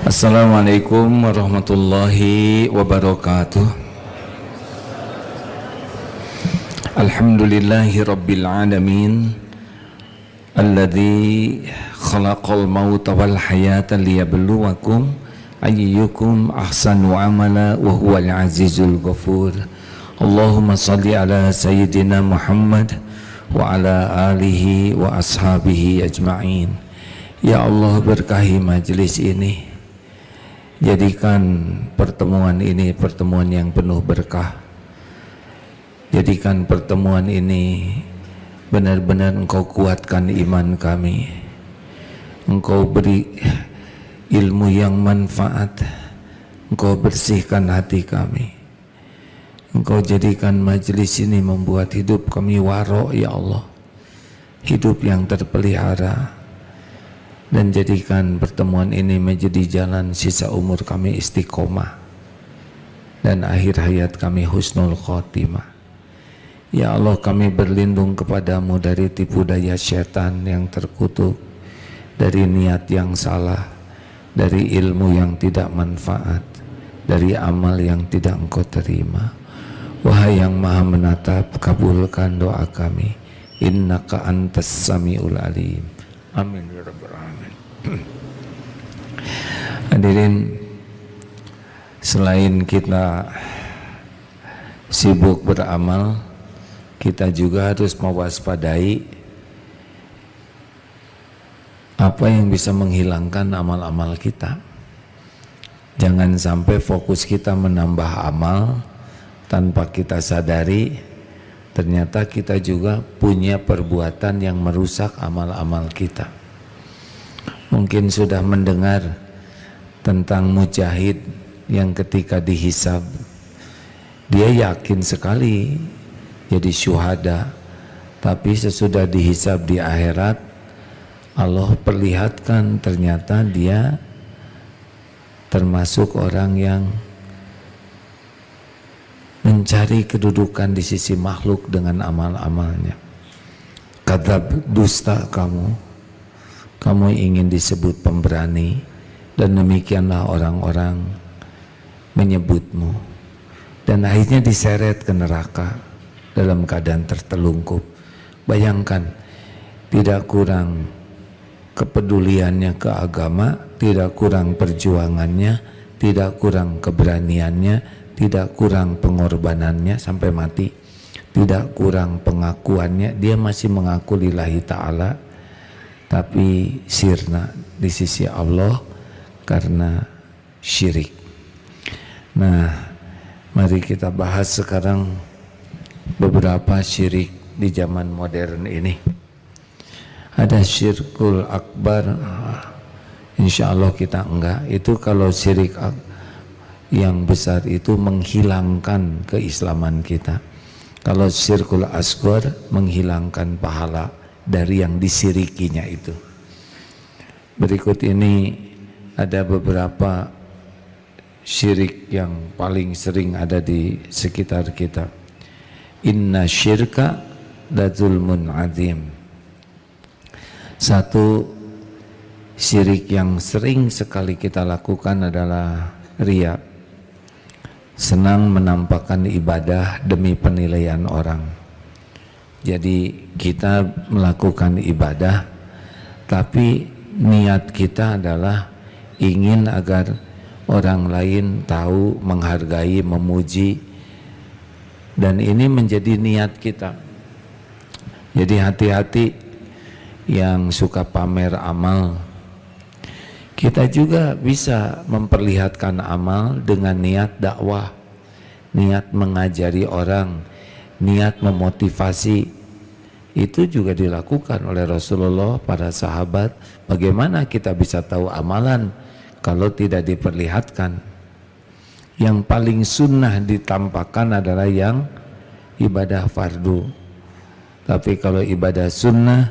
Assalamualaikum warahmatullahi wabarakatuh. Alhamdulillahi rabbil alamin, alladzi khalaqal mauta wal hayata liyabluwakum ayyukum ahsanu amala wa huwal azizul ghafur. Allahumma salli ala sayyidina Muhammad wa ala alihi wa ashabihi ajma'in. Ya Allah, berkahi majlis ini, jadikan pertemuan ini pertemuan yang penuh berkah. Jadikan pertemuan ini benar-benar Engkau kuatkan iman kami. Engkau beri ilmu yang manfaat. Engkau bersihkan hati kami. Engkau jadikan majlis ini membuat hidup kami waro, ya Allah, hidup yang terpelihara. Dan jadikan pertemuan ini menjadi jalan sisa umur kami istiqomah dan akhir hayat kami husnul khotimah. Ya Allah, kami berlindung kepadamu dari tipu daya syaitan yang terkutuk, dari niat yang salah, dari ilmu yang tidak manfaat, dari amal yang tidak Engkau terima. Wahai yang maha menatap, kabulkan doa kami. Innaka antas samiul alim. Amin ya rabbal alamin. Hadirin, selain kita sibuk beramal, kita juga harus mewaspadai apa yang bisa menghilangkan amal-amal kita. Jangan sampai fokus kita menambah amal tanpa kita sadari ternyata kita juga punya perbuatan yang merusak amal-amal kita. Mungkin sudah mendengar tentang mujahid yang ketika dihisab dia yakin sekali jadi syuhada, tapi sesudah dihisab di akhirat Allah perlihatkan ternyata dia termasuk orang yang mencari kedudukan di sisi makhluk dengan amal-amalnya. Kadzab, dusta kamu ingin disebut pemberani, dan demikianlah orang-orang menyebutmu, dan akhirnya diseret ke neraka dalam keadaan tertelungkup. Bayangkan, tidak kurang kepeduliannya ke agama, tidak kurang perjuangannya, tidak kurang keberaniannya, tidak kurang pengorbanannya sampai mati, tidak kurang pengakuannya. Dia masih mengaku lillahi ta'ala, tapi sirna di sisi Allah karena syirik. Nah, mari kita bahas sekarang beberapa syirik di zaman modern ini. Ada syirkul akbar, insya Allah kita enggak. Itu kalau syirik yang besar itu menghilangkan keislaman kita. Kalau syirkul asghar menghilangkan pahala dari yang disirikinya itu. Berikut ini ada beberapa syirik yang paling sering ada di sekitar kita. Inna syirka la zulmun azim. Satu syirik yang sering sekali kita lakukan adalah riya. Senang menampakkan ibadah demi penilaian orang. Jadi kita melakukan ibadah, tapi niat kita adalah ingin agar orang lain tahu, menghargai, memuji, dan ini menjadi niat kita. Jadi hati-hati yang suka pamer amal. Kita juga bisa memperlihatkan amal dengan niat dakwah, niat mengajari orang, niat memotivasi. Itu juga dilakukan oleh Rasulullah, para sahabat. Bagaimana kita bisa tahu amalan kalau tidak diperlihatkan? Yang paling sunnah ditampakkan adalah yang ibadah fardu. Tapi kalau ibadah sunnah,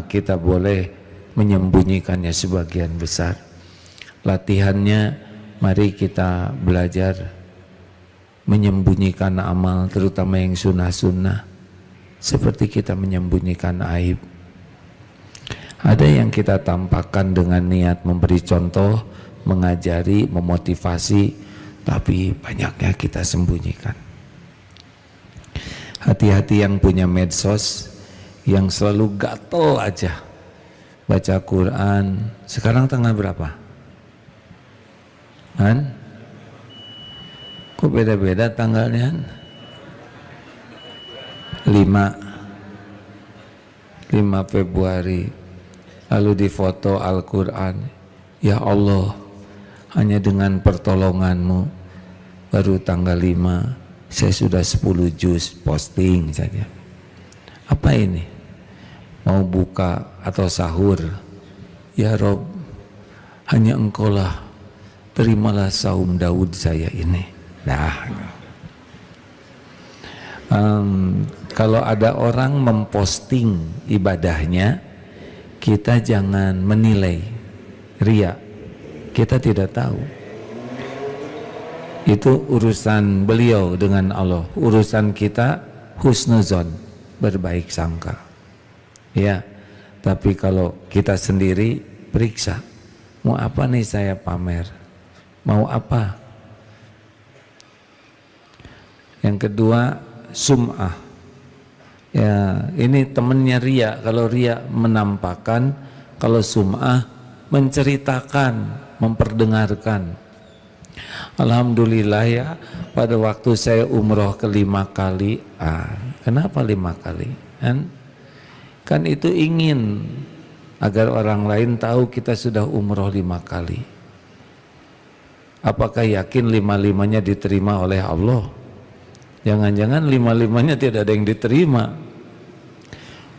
kita boleh menyembunyikannya sebagian besar. Latihannya, mari kita belajar menyembunyikan amal, terutama yang sunnah-sunnah, seperti kita menyembunyikan aib. Ada yang kita tampakkan dengan niat memberi contoh, mengajari, memotivasi, tapi banyaknya kita sembunyikan. Hati-hati yang punya medsos, yang selalu gatel aja baca Quran. Sekarang tanggal berapa? Kan? Kok beda-beda tanggalnya? 5 Februari. Lalu difoto Al-Quran. Ya Allah, hanya dengan pertolonganmu baru tanggal 5 saya sudah 10 juz posting saja. Apa ini? Mau buka atau sahur? Ya Rob, hanya engkaulah, terimalah saum Daud saya ini. Nah, kalau ada orang memposting ibadahnya, kita jangan menilai riya. Kita tidak tahu. Itu urusan beliau dengan Allah. Urusan kita husnuzon, berbaik sangka. Ya, tapi kalau kita sendiri periksa, mau apa nih saya pamer? Mau apa? Yang kedua, sum'ah. Ya, ini temennya riya. Kalau riya menampakkan, kalau sum'ah menceritakan, memperdengarkan. Alhamdulillah ya, pada waktu saya umroh ke-5 kali. Kenapa 5 kali? Kan itu ingin agar orang lain tahu kita sudah umroh 5 kali. Apakah yakin 5-5-nya diterima oleh Allah? Jangan-jangan 5-5-nya tidak ada yang diterima.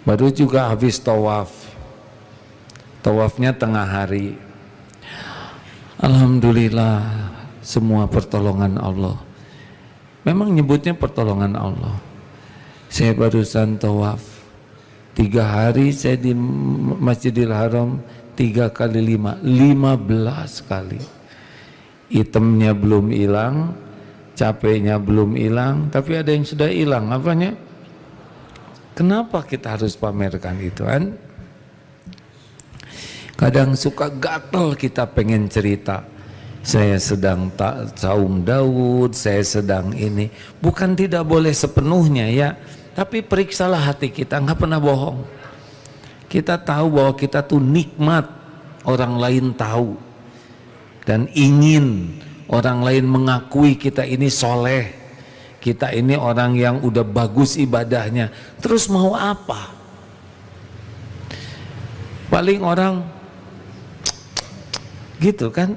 Baru juga habis tawaf. Tawafnya tengah hari. Alhamdulillah, semua pertolongan Allah. Memang nyebutnya pertolongan Allah. Saya barusan tawaf 3 hari, saya di Masjidil Haram 3 kali 5, 15 kali. Itemnya belum hilang, capeknya belum hilang, tapi ada yang sudah hilang. Apanya? Kenapa kita harus pamerkan itu kan? Kadang suka gatel kita pengen cerita. Saya sedang saum Daud, saya sedang ini. Bukan tidak boleh sepenuhnya ya, tapi periksalah hati kita, nggak pernah bohong. Kita tahu bahwa kita tuh nikmat orang lain tahu, dan ingin orang lain mengakui kita ini soleh, kita ini orang yang udah bagus ibadahnya. Terus mau apa? Paling orang gitu kan.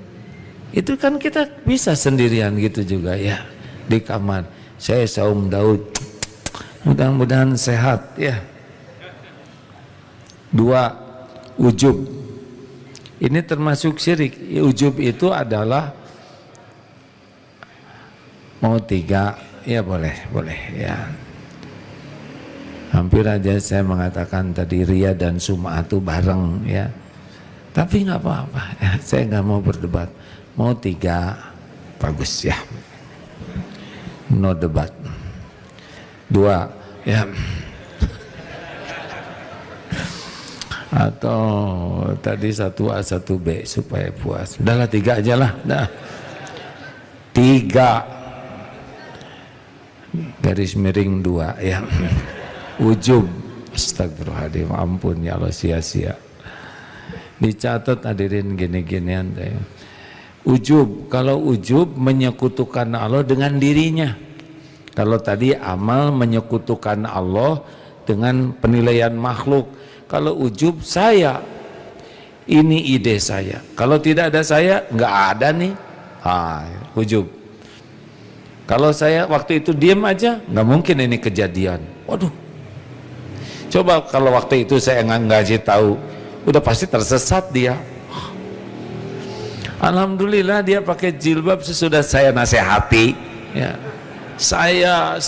Itu kan kita bisa sendirian gitu juga ya, di kamar. Saya saum Daud, mudah-mudahan sehat ya. 2, ujub. Ini termasuk syirik. Ujub itu adalah mau 3, ya boleh ya. Hampir aja saya mengatakan tadi riya dan sum'ah itu bareng ya. Tapi nggak apa-apa ya, saya nggak mau berdebat. Mau 3, bagus ya, no debat. 2 ya, atau tadi 1A 1B supaya puas. Udahlah 3 aja lah. Dah 3 garis miring 2 ya. Ujub, astagfirullahaladzim, ampun ya Allah, sia-sia. Dicatat hadirin gini-ginian. Ujub, kalau ujub menyekutukan Allah dengan dirinya. Kalau tadi amal menyekutukan Allah dengan penilaian makhluk. Kalau ujub, saya, ini ide saya. Kalau tidak ada saya, nggak ada nih. Ujub. Kalau saya waktu itu diam aja, nggak mungkin ini kejadian. Waduh. Coba kalau waktu itu saya nggak ngasih tahu, udah pasti tersesat dia. Alhamdulillah dia pakai jilbab sesudah saya nasihati ya. Saya,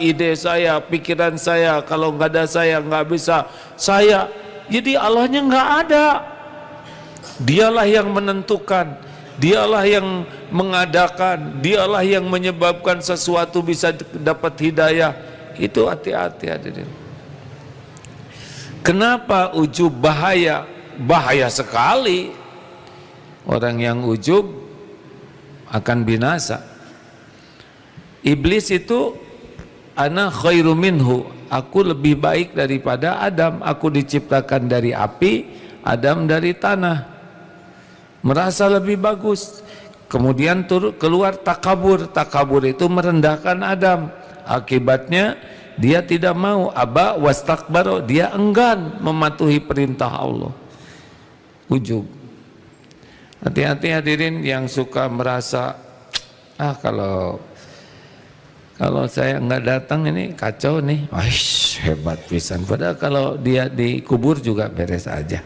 ide saya, pikiran saya, kalau nggak ada saya nggak bisa. Saya, jadi Allahnya nggak ada. Dialah yang menentukan, dialah yang mengadakan, dialah yang menyebabkan sesuatu bisa dapat hidayah. Itu hati-hati hadirin. Kenapa ujub bahaya? Bahaya sekali. Orang yang ujub akan binasa. Iblis itu, ana khairu minhu, aku lebih baik daripada Adam, aku diciptakan dari api, Adam dari tanah. Merasa lebih bagus. Kemudian keluar takabur. Takabur itu merendahkan Adam. Akibatnya dia tidak mau, aba wastakbaro, dia enggan mematuhi perintah Allah. Ujub. Hati-hati hadirin yang suka merasa, kalau saya nggak datang ini kacau nih, hebat pisan. Padahal kalau dia dikubur juga beres aja.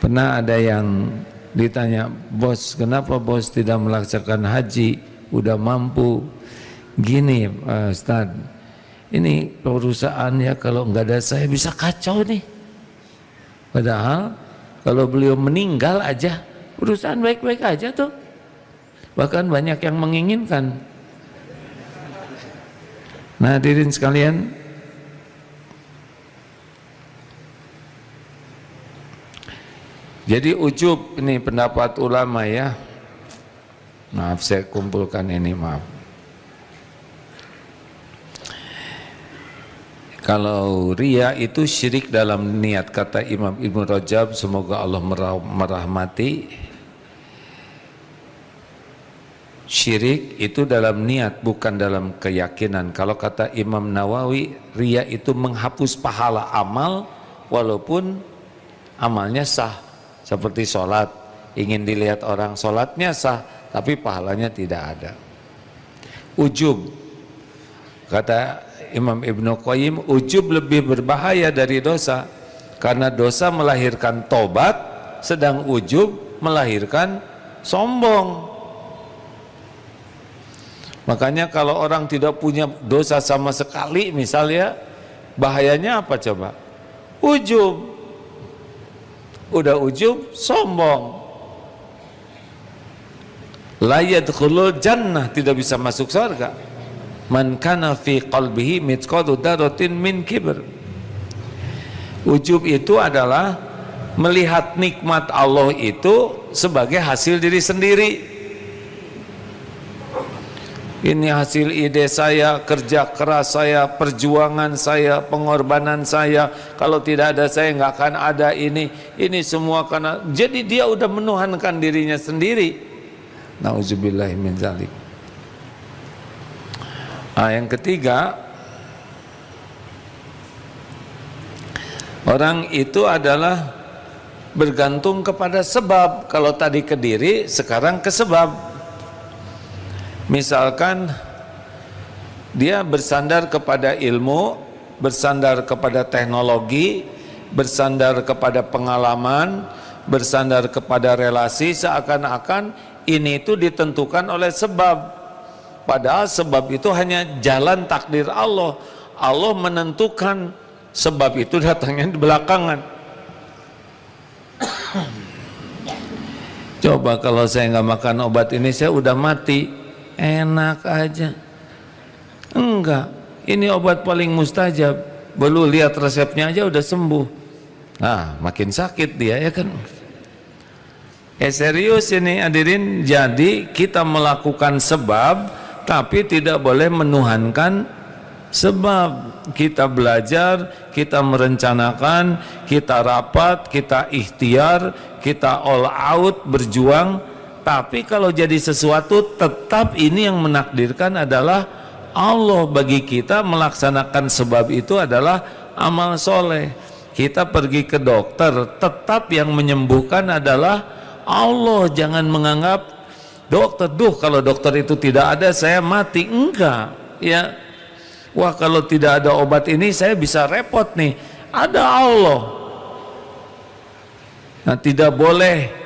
Pernah ada yang ditanya, bos, kenapa bos tidak melaksanakan haji? Udah mampu. Gini, Ustaz, ini perusahaannya kalau nggak ada saya bisa kacau nih. Padahal kalau beliau meninggal aja, perusahaan baik-baik aja tuh. Bahkan banyak yang menginginkan. Nah, hadirin sekalian, jadi ujub ini pendapat ulama ya. Maaf, saya kumpulkan ini, maaf. Kalau riya itu syirik dalam niat, kata Imam Ibnu Rajab, semoga Allah merahmati. Syirik itu dalam niat, bukan dalam keyakinan. Kalau kata Imam Nawawi, riya itu menghapus pahala amal walaupun amalnya sah. Seperti sholat, ingin dilihat orang sholatnya sah, tapi pahalanya tidak ada. Ujub, kata Imam Ibnu Qayyim, ujub lebih berbahaya dari dosa, karena dosa melahirkan tobat, sedang ujub melahirkan sombong. Makanya kalau orang tidak punya dosa sama sekali misalnya, bahayanya apa coba? Ujub. Udah ujub, sombong. La yadkhulul jannah, tidak bisa masuk surga. Man kana fi qalbihi mithqalu dzarratin min kibr. Ujub itu adalah melihat nikmat Allah itu sebagai hasil diri sendiri. Ini hasil ide saya, kerja keras saya, perjuangan saya, pengorbanan saya. Kalau tidak ada saya nggak akan ada ini. Ini semua karena, jadi dia udah menuhankan dirinya sendiri. Nauzubillahi min dzalik. Yang ketiga, orang itu adalah bergantung kepada sebab. Kalau tadi ke diri, sekarang ke sebab. Misalkan dia bersandar kepada ilmu, bersandar kepada teknologi, bersandar kepada pengalaman, bersandar kepada relasi, seakan-akan ini itu ditentukan oleh sebab. Padahal sebab itu hanya jalan takdir Allah. Allah menentukan, sebab itu datangnya di belakangan. Coba kalau saya nggak makan obat ini, saya udah mati. Enak aja. Enggak, ini obat paling mustajab, belum lihat resepnya aja udah sembuh. Nah, makin sakit dia, ya kan? Serius ini hadirin. Jadi kita melakukan sebab, tapi tidak boleh menuhankan sebab. Kita belajar, kita merencanakan, kita rapat, kita ikhtiar, kita all out, berjuang. Tapi kalau jadi sesuatu, tetap ini yang menakdirkan adalah Allah. Bagi kita melaksanakan sebab itu adalah amal soleh. Kita pergi ke dokter, tetap yang menyembuhkan adalah Allah. Jangan menganggap dokter, kalau dokter itu tidak ada saya mati. Enggak, ya. Wah, kalau tidak ada obat ini saya bisa repot nih. Ada Allah. Nah, tidak boleh.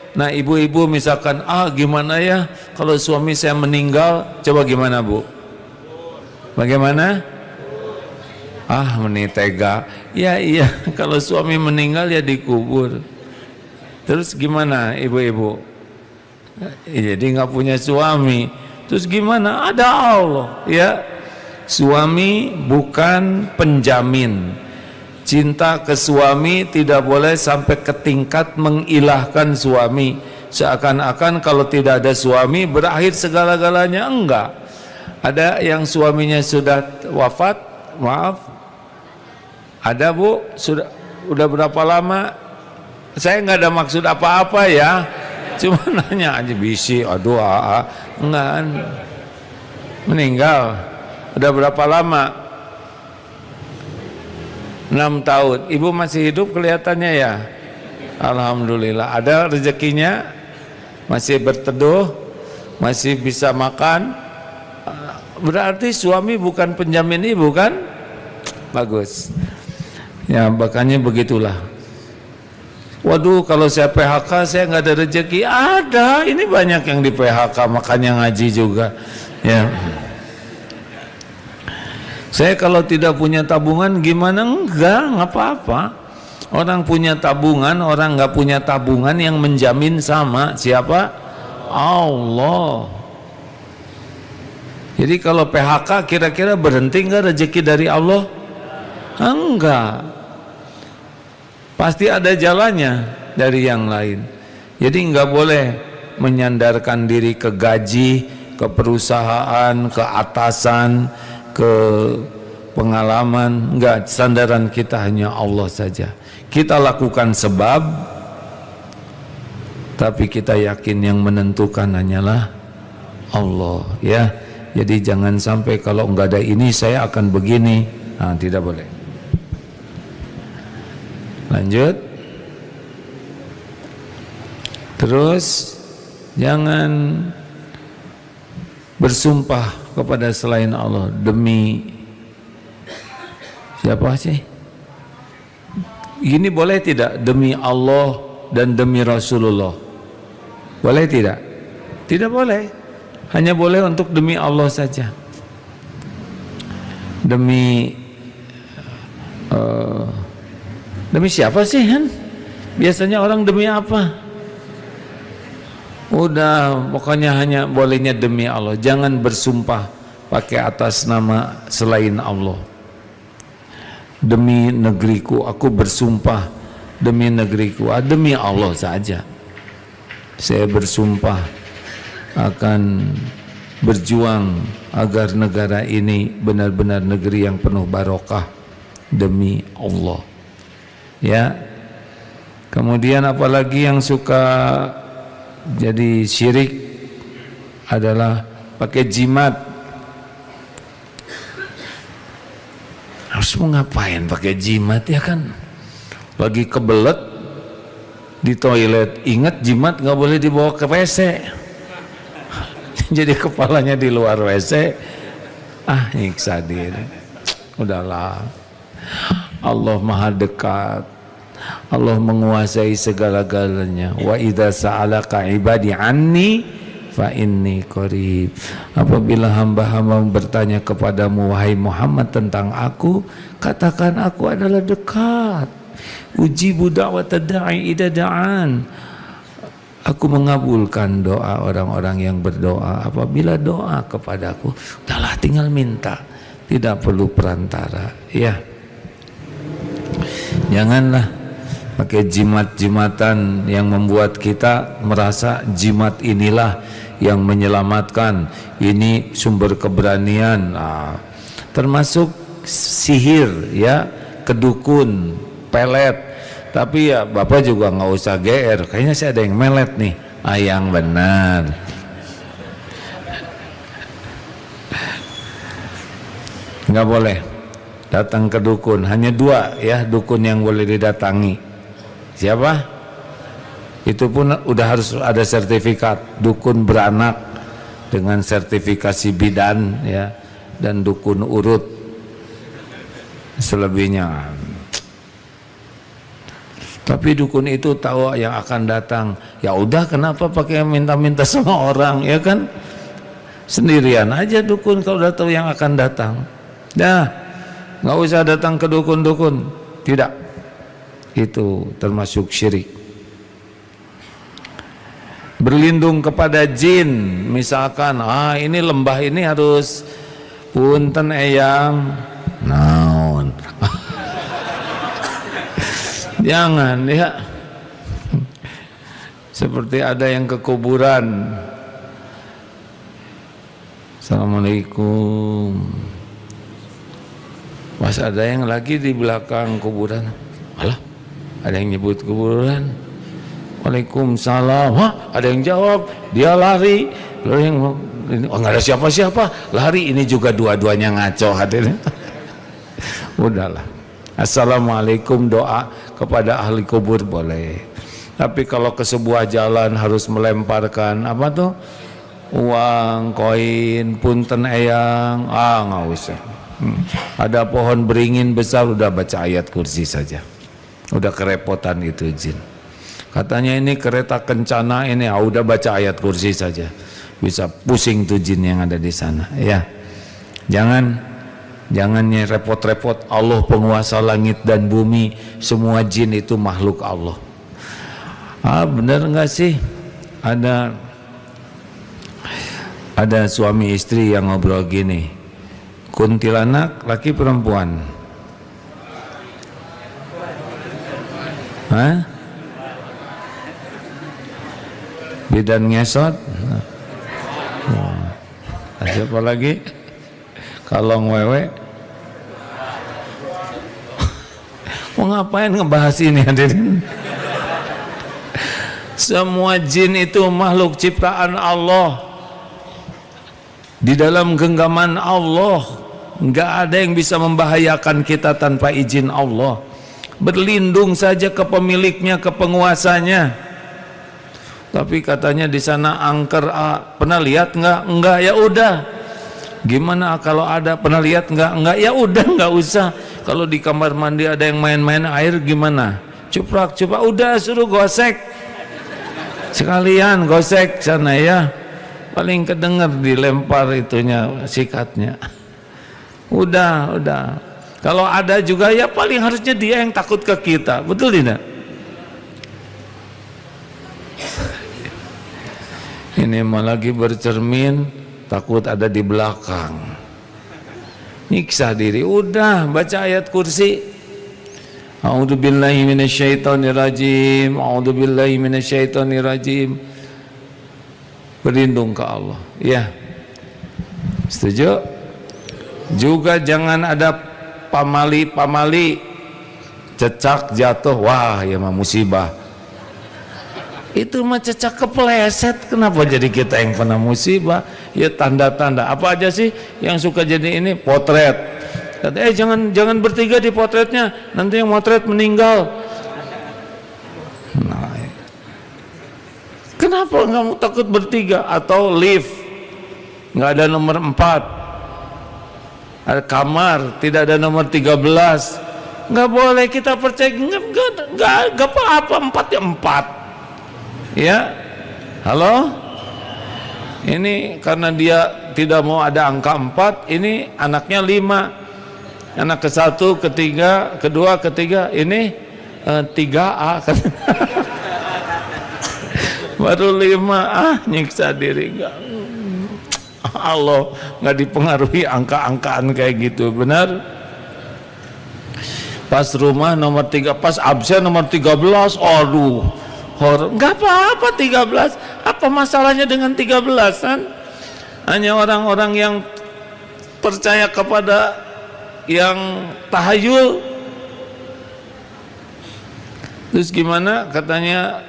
Nah, ibu-ibu misalkan, gimana ya kalau suami saya meninggal, coba gimana Bu? Bagaimana? Menitega. Ya iya, kalau suami meninggal ya dikubur. Terus gimana ibu-ibu? Jadi nggak punya suami. Terus gimana? Ada Allah, ya. Suami bukan penjamin. Cinta ke suami tidak boleh sampai ke tingkat mengilahkan suami, seakan-akan kalau tidak ada suami berakhir segala-galanya. Enggak. Ada yang suaminya sudah wafat, maaf, ada bu, udah berapa lama? Saya nggak ada maksud apa-apa ya, cuma nanya aja, bisi, aduh, enggak, meninggal. Udah berapa lama? 6 tahun. Ibu masih hidup kelihatannya ya. Alhamdulillah. Ada rezekinya, masih berteduh, masih bisa makan. Berarti suami bukan penjamin ibu kan? Bagus. Ya makanya begitulah. Waduh, kalau saya PHK saya nggak ada rezeki. Ada, ini banyak yang di PHK, makanya ngaji juga. Ya. Saya kalau tidak punya tabungan gimana? Nggak apa-apa. Orang punya tabungan, orang nggak punya tabungan yang menjamin sama siapa? Allah. Jadi kalau PHK kira-kira berhenti nggak rezeki dari Allah? Enggak. Pasti ada jalannya dari yang lain. Jadi nggak boleh menyandarkan diri ke gaji, ke perusahaan, ke atasan, ke pengalaman. Enggak, sandaran kita hanya Allah saja. Kita lakukan sebab, tapi kita yakin yang menentukan hanyalah Allah, ya. Jadi jangan sampai kalau enggak ada ini saya akan begini. Nah, tidak boleh. Lanjut. Terus jangan bersumpah kepada selain Allah demi siapa sih? Ini boleh tidak? Demi Allah dan demi Rasulullah. Boleh tidak? Tidak boleh. Hanya boleh untuk demi Allah saja. Demi demi siapa sih kan? Biasanya orang demi apa? Udah, pokoknya hanya bolehnya demi Allah. Jangan bersumpah pakai atas nama selain Allah. Demi negeriku, aku bersumpah demi negeriku. Demi Allah saja. Saya bersumpah akan berjuang agar negara ini benar-benar negeri yang penuh barokah demi Allah. Ya. Kemudian apalagi yang suka jadi syirik adalah pakai jimat. Harus mau ngapain pakai jimat ya kan? Lagi kebelet di toilet, ingat jimat nggak boleh dibawa ke WC. Jadi kepalanya di luar WC. Nyiksa diri. Udahlah. Allah Maha dekat. Allah menguasai segala-galanya. Wa idza sa'alaka ibadi anni fa inni qarib. Apabila hamba-hamba bertanya kepadamu wahai Muhammad tentang aku, katakan aku adalah dekat. Ujibu da'watad da'i idza da'an. Aku mengabulkan doa orang-orang yang berdoa apabila doa kepadaku. Udahlah, tinggal minta, tidak perlu perantara. Ya, janganlah pakai jimat-jimatan yang membuat kita merasa jimat inilah yang menyelamatkan, ini sumber keberanian. Termasuk sihir, ya, kedukun, pelet. Tapi ya Bapak juga nggak usah GR, kayaknya sih ada yang melet nih. Yang benar. Nggak boleh datang ke dukun. Hanya 2 ya dukun yang boleh didatangi. Siapa? Itu pun udah harus ada sertifikat. Dukun beranak dengan sertifikasi bidan, ya, dan dukun urut. Selebihnya. Tapi dukun itu tahu yang akan datang. Ya udah, kenapa pakai minta-minta sama orang, ya kan? Sendirian aja dukun kalau udah tahu yang akan datang. Dah, nggak usah datang ke dukun-dukun. Tidak. Itu termasuk syirik. Berlindung kepada jin, misalkan, ini lembah ini harus punten eyang naon. Jangan ya. Seperti ada yang ke kuburan. Assalamualaikum. Pas ada yang lagi di belakang kuburan. Alah, ada yang nyebut kuburan. Waalaikumsalam. Wah, ada yang jawab. Dia lari. Lalu yang nggak ada siapa-siapa. Lari. Ini juga dua-duanya ngaco hadirin. Udahlah. Assalamualaikum, doa kepada ahli kubur boleh. Tapi kalau ke sebuah jalan harus melemparkan apa tuh? Uang, koin, punten eyang, nggak usah. Ada pohon beringin besar, udah baca ayat kursi saja. Udah kerepotan itu jin. Katanya ini kereta kencana ini, udah baca ayat kursi saja. Bisa pusing tuh jin yang ada di sana. Ya, jangan repot-repot. Allah penguasa langit dan bumi, semua jin itu makhluk Allah. Benar nggak sih? Ada suami istri yang ngobrol gini. Kuntilanak laki perempuan? Hah? Bidan ngesot? Siapa lagi? Kalong wewe? Mau ngapain ngebahas ini hadirin? Semua jin itu makhluk ciptaan Allah, di dalam genggaman Allah. Nggak ada yang bisa membahayakan kita tanpa izin Allah. Berlindung saja ke pemiliknya, ke penguasanya. Tapi katanya di sana angker, pernah lihat nggak? Enggak, ya udah. Gimana kalau ada? Pernah lihat nggak? Enggak, ya udah, nggak usah. Kalau di kamar mandi ada yang main-main air gimana? Cuprak, udah suruh gosek. Sekalian gosek sana ya. Paling kedengar dilempar itunya, sikatnya. Udah. Kalau ada juga ya paling harusnya dia yang takut ke kita, betul tidak? Ini malah lagi bercermin, takut ada di belakang. Nyiksa diri, udah baca ayat kursi. A'udzubillahi minasyaitonirrajim. A'udzubillahi minasyaitonirrajim. Berlindung ke Allah. Ya. Setuju? Juga jangan ada pamali cecak jatuh, wah ya mah musibah. Itu mah cecak kepleset, kenapa jadi kita yang kena musibah? Ya tanda-tanda. Apa aja sih yang suka jadi ini? Potret. Kata, jangan bertiga di potretnya, nanti yang potret meninggal. Nah, kenapa kamu takut bertiga? Atau lift nggak ada nomor 4, ada kamar tidak ada nomor 13, nggak boleh kita percaya. Nggak apa-apa, 4 ya 4 ya. Halo, ini karena dia tidak mau ada angka 4, ini anaknya 5, anak ke-1, ke-3, kedua, ketiga, ini 3A kan. Baru 5, nyiksa diri. Enggak. Allah nggak dipengaruhi angka-angkaan kayak gitu, benar. Pas rumah nomor 3, pas absen nomor 13, aduh, nggak apa-apa 13, apa masalahnya dengan 13 kan? Hanya orang-orang yang percaya kepada yang tahayul. Terus gimana katanya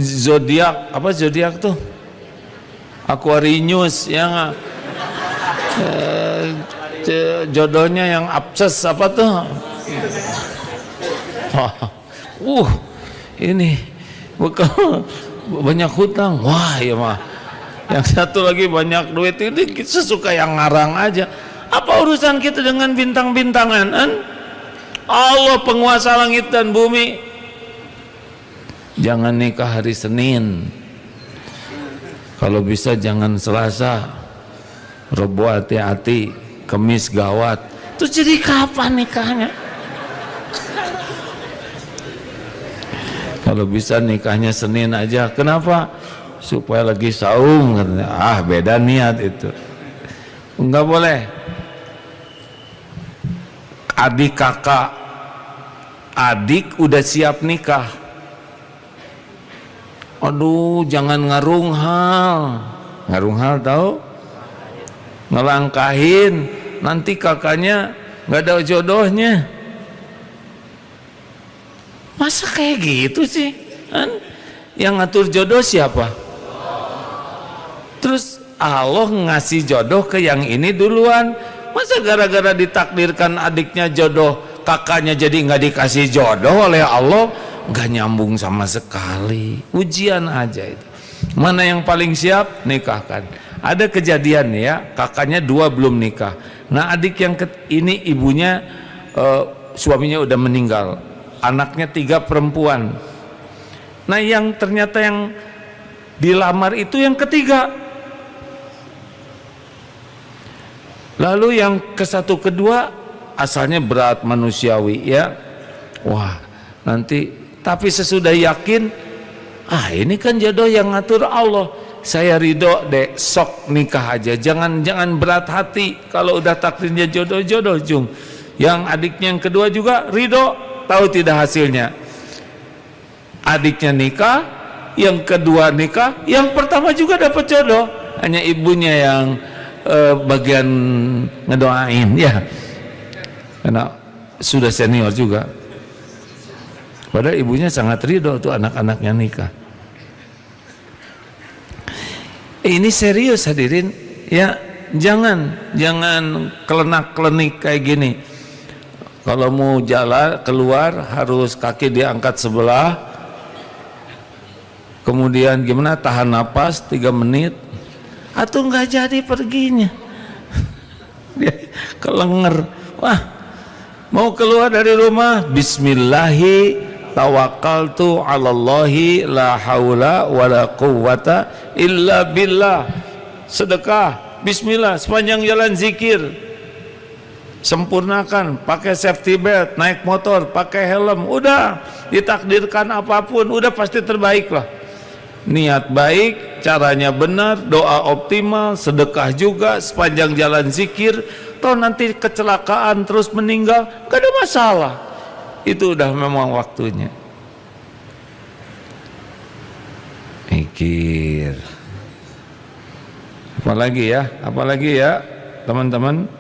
zodiak, apa zodiak tuh? Aquarius yang jodohnya yang abses apa tuh? Ini bekal banyak hutang, wah ya mah. Yang satu lagi banyak duit, ini sesuka yang ngarang aja. Apa urusan kita dengan bintang-bintangan? Allah penguasa langit dan bumi. Jangan nikah hari Senin, kalau bisa jangan Selasa. Rebo hati-hati, Kemis gawat. Terus jadi kapan nikahnya? Kalau bisa nikahnya Senin aja. Kenapa? Supaya lagi saum katanya. Beda niat itu. Enggak boleh. Adik kakak adik udah siap nikah. Aduh, jangan ngarung hal tahu? Ngelangkahin, nanti kakaknya nggak ada jodohnya. Masa kayak gitu sih? Kan? Yang ngatur jodoh siapa? Terus Allah ngasih jodoh ke yang ini duluan. Masa gara-gara ditakdirkan adiknya jodoh, kakaknya jadi nggak dikasih jodoh oleh Allah? Nggak nyambung sama sekali. Ujian aja itu. Mana yang paling siap? Nikahkan. Ada kejadian ya, kakaknya 2 belum nikah. Nah adik yang ini ibunya suaminya udah meninggal, anaknya 3 perempuan. Nah yang ternyata yang dilamar itu yang ketiga. Lalu yang ke-1 kedua asalnya berat manusiawi ya. Wah nanti, tapi sesudah yakin, ini kan jodoh yang ngatur Allah, saya ridho deh, sok nikah aja, jangan berat hati. Kalau udah takdirnya jodoh jung. Yang adiknya yang kedua juga ridho, tahu tidak hasilnya, adiknya nikah, yang kedua nikah, yang pertama juga dapat jodoh, hanya ibunya yang bagian ngedoain ya, karena sudah senior juga. Padahal ibunya sangat ridho tuh anak-anaknya nikah. Ini serius hadirin ya, jangan kelenak-kelenik kayak gini. Kalau mau jalan keluar harus kaki diangkat sebelah, kemudian gimana, tahan napas 3 menit, atau nggak jadi perginya. Dia kelenger. Wah, mau keluar dari rumah, bismillahi tawakkaltu 'alallahi la haula wala quwwata illa billah. Sedekah, bismillah, sepanjang jalan zikir. Sempurnakan, pakai safety belt, naik motor pakai helm, udah ditakdirkan apapun, udah pasti terbaik lah. Niat baik, caranya benar, doa optimal, sedekah juga, sepanjang jalan zikir. Toh nanti kecelakaan terus meninggal, gak ada masalah. Itu udah memang waktunya. Mikir. Apalagi ya teman-teman.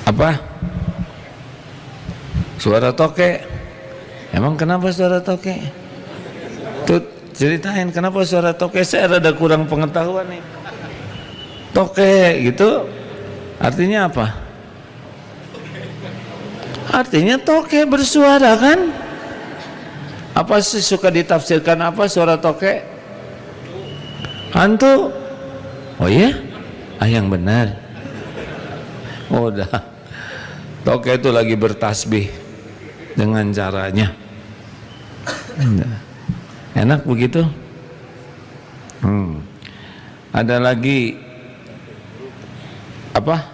Apa? Suara toke. Emang kenapa suara toke? Tuh ceritain kenapa suara toke. Saya rada kurang pengetahuan nih. Toke gitu artinya apa? Artinya toke bersuara kan? Apa sih suka ditafsirkan apa suara toke? Hantu? Oh iya? Yang benar. Oh udah. Toke itu lagi bertasbih dengan caranya. Enak begitu? Ada lagi apa?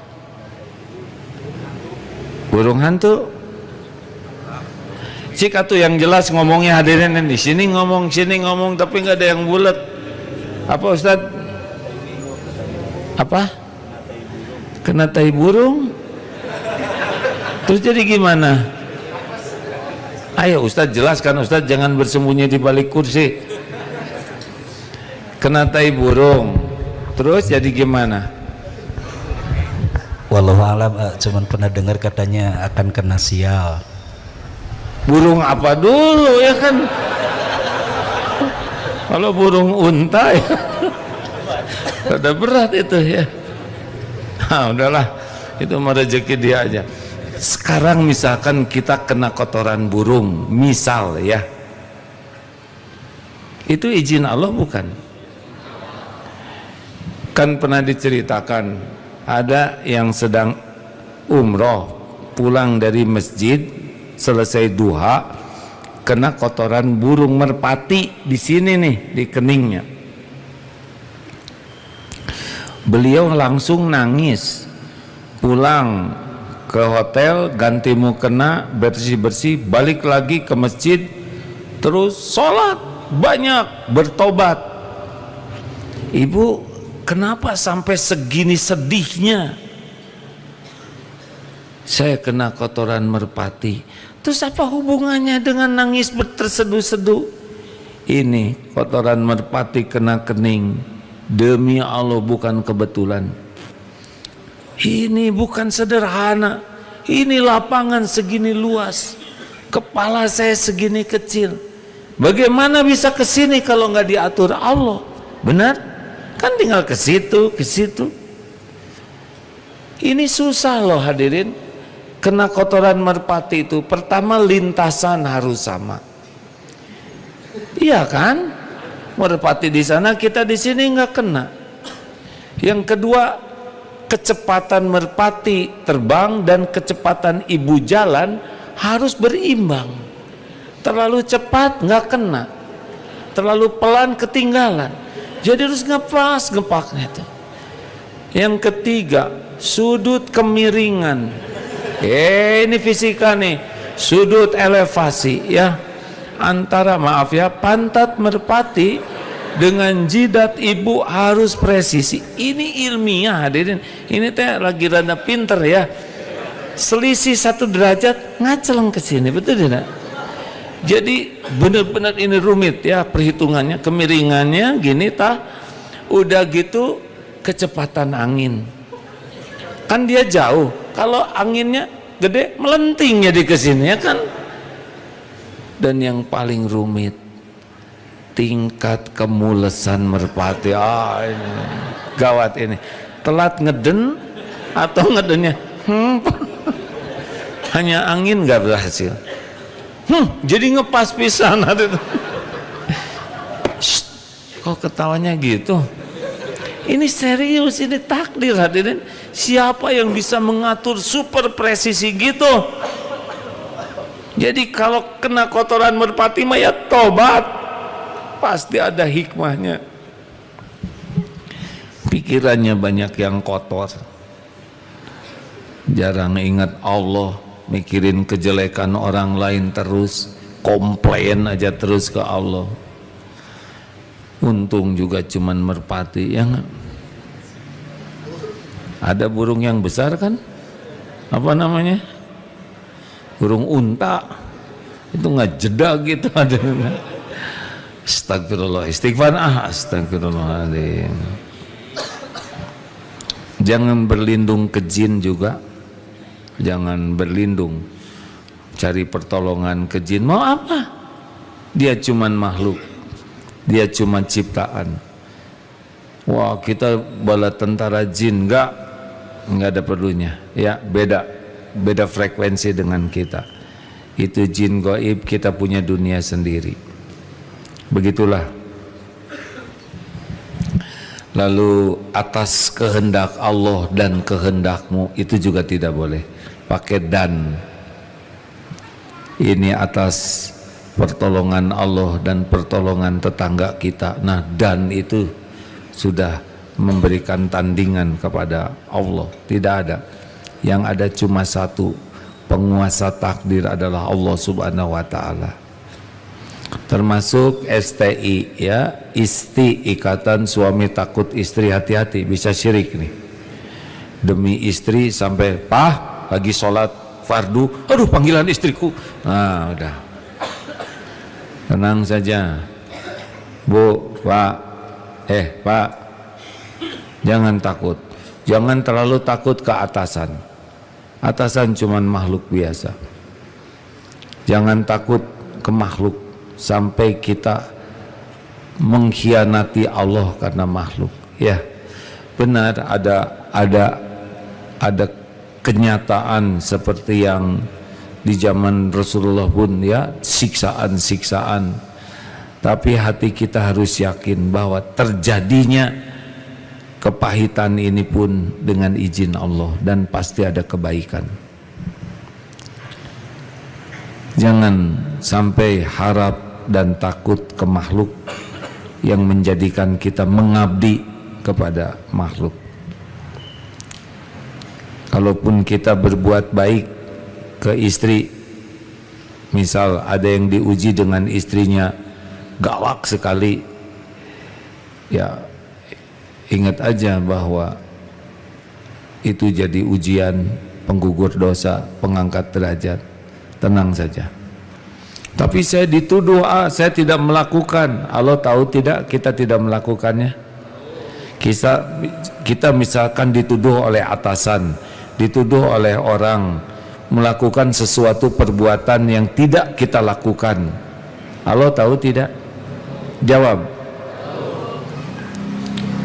Burung hantu. Cik atuh yang jelas ngomongnya hadirin, di sini ngomong tapi nggak ada yang bulat. Apa Ustad? Apa? Kena tai burung. Terus jadi gimana? Ayo Ustad jelaskan, Ustad jangan bersembunyi di balik kursi. Kena tai burung. Terus jadi gimana? Wallahu alam, cuman pernah dengar katanya akan kena sial. Burung apa dulu ya kan? Kalau burung unta ya rada berat itu ya. Nah, udahlah, itu mah rezeki dia aja. Sekarang misalkan kita kena kotoran burung, misal ya, itu izin Allah bukan? Kan pernah diceritakan ada yang sedang umroh, pulang dari masjid selesai duha, kena kotoran burung merpati di sini nih, di keningnya. Beliau langsung nangis, pulang ke hotel, ganti mukena, bersih-bersih, balik lagi ke masjid, terus sholat banyak, bertobat. Ibu, kenapa sampai segini sedihnya? saya kena kotoran merpati. Terus apa hubungannya dengan nangis terseduh-seduh? Ini kotoran merpati kena kening. Demi Allah bukan kebetulan. Ini bukan sederhana. Ini lapangan segini luas. Kepala saya segini kecil. Bagaimana bisa ke sini kalau nggak diatur Allah? Benar? Kan tinggal ke situ, ke situ. Ini susah loh hadirin. Kena kotoran merpati itu, pertama lintasan harus sama. Iya kan? Merpati di sana, kita di sini nggak kena. Yang kedua, kecepatan merpati terbang dan kecepatan ibu jalan harus berimbang. Terlalu cepat nggak kena, terlalu pelan ketinggalan. Jadi harus ngepas ngepaknya itu. Yang ketiga, sudut kemiringan. Ini fisika nih, sudut elevasi ya, antara maaf ya pantat merpati dengan jidat ibu harus presisi. Ini ilmiah hadirin. Ini teh lagi rada pinter ya. Selisih 1 derajat ngaceleng ke sini, betul tidak? Jadi benar-benar ini rumit ya perhitungannya, kemiringannya gini tah. Udah gitu kecepatan angin. Kan dia jauh, kalau anginnya gede melenting jadi ke sini ya kan. Dan yang paling rumit, tingkat kemulesan merpati. Ini gawat ini. Telat ngeden atau ngedennya hanya angin nggak berhasil. Jadi ngepas pisan. Kok ketawanya gitu? Ini serius, ini takdir hadirin. Siapa yang bisa mengatur super presisi gitu? Jadi kalau kena kotoran merpati mah ya tobat. Pasti ada hikmahnya. Pikirannya banyak yang kotor. Jarang ingat Allah, mikirin kejelekan orang lain terus, komplain aja terus ke Allah. Untung juga cuman merpati yang ada burung yang besar kan, apa namanya, burung unta itu nggak jeda gitu ada. Astagfirullah, istighfar, astagfirullahaladzim. Jangan berlindung ke jin juga, jangan berlindung cari pertolongan ke jin. Mau apa? Dia cuman makhluk, dia cuma ciptaan. Wah, kita bala tentara jin, enggak ada perlunya. Ya, beda frekuensi dengan kita. Itu jin gaib, kita punya dunia sendiri. Begitulah. Lalu atas kehendak Allah dan kehendakmu itu juga tidak boleh. Pakai dan. Ini atas pertolongan Allah dan pertolongan tetangga kita. Nah, dan itu sudah memberikan tandingan kepada Allah. Tidak ada. Yang ada cuma satu, penguasa takdir adalah Allah Subhanahu wa taala. Termasuk STI ya, isti, ikatan suami takut istri, hati-hati bisa syirik nih. Demi istri sampai lagi sholat fardu, aduh panggilan istriku. Nah, udah. Tenang saja, Bu, Pak, Pak, jangan takut, jangan terlalu takut ke atasan. Atasan cuman makhluk biasa. Jangan takut ke makhluk sampai kita mengkhianati Allah karena makhluk. Ya, benar ada kenyataan seperti yang di zaman Rasulullah pun ya, siksaan. Tapi hati kita harus yakin bahwa terjadinya kepahitan ini pun dengan izin Allah dan pasti ada kebaikan. Jangan sampai harap dan takut ke makhluk yang menjadikan kita mengabdi kepada makhluk. Kalaupun kita berbuat baik ke istri, misal ada yang diuji dengan istrinya galak sekali, ya ingat aja bahwa itu jadi ujian penggugur dosa, pengangkat derajat. Tenang saja. Tapi saya dituduh, saya tidak melakukan. Allah tahu tidak kita tidak melakukannya? Kita misalkan dituduh oleh atasan, dituduh oleh orang melakukan sesuatu perbuatan yang tidak kita lakukan. Allah tahu tidak? Jawab.